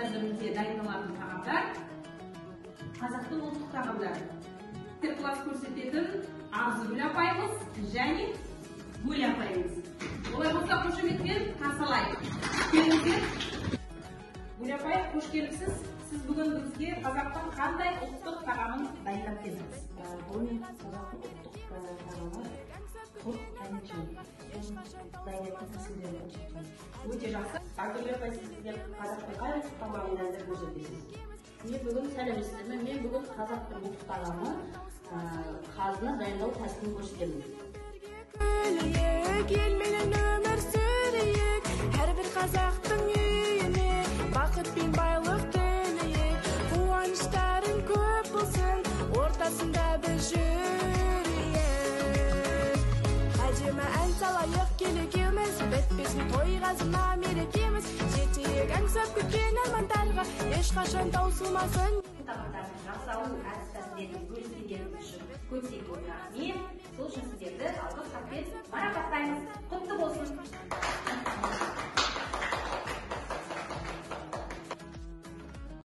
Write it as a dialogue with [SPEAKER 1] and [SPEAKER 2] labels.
[SPEAKER 1] дәстүрімізде дайындалатын тағамдар қазақтың ұлттық тағамдары. Мастер-класс көрсететін Арзыгүл апайымыз және Гүл апайымыз. Оларымызға қошеметпен қарсы алайық. Келіңіздер. Гүл апай, қош келіпсіз. Сіз бүгін бізге қазақтың қандай ұлттық тағамын дайындап келдіңіз?
[SPEAKER 2] Бүгін қазақтың ұлттық тағамы құрт әнші. Дайындайтын тәсілдерін көрсетемін.
[SPEAKER 1] Өте жақсы.
[SPEAKER 2] Арзыгүл апай, сіз бізге қазақтың қай ұлттық тағамын дайындап көрсетесіз? Мен бүгін сәлеметсіздер ме? Мен бүгін қазақтың ұлттық тағамы қазыны дайындау тәсілін көрсетемін.
[SPEAKER 3] Елменен өмір сүрейік, әрбір қазақтың үйіне бақыт пен байлық тілейік, қуаныштарың көп болсын, ортасында біз жүрейік. Әдемі ән салайық келекеміз, бітпесін тойғазына мерекеміз, жетейік ән сап күткен армандарға, ешқашан таусылмасын.
[SPEAKER 2] Тағамдардың жасалу әдіс-тәсілдерін бөліскендеріңіз үшін көптеген рахмет. Сол үшін сіздерді алғыс хатпен марапаттаймыз. Құтты болсын.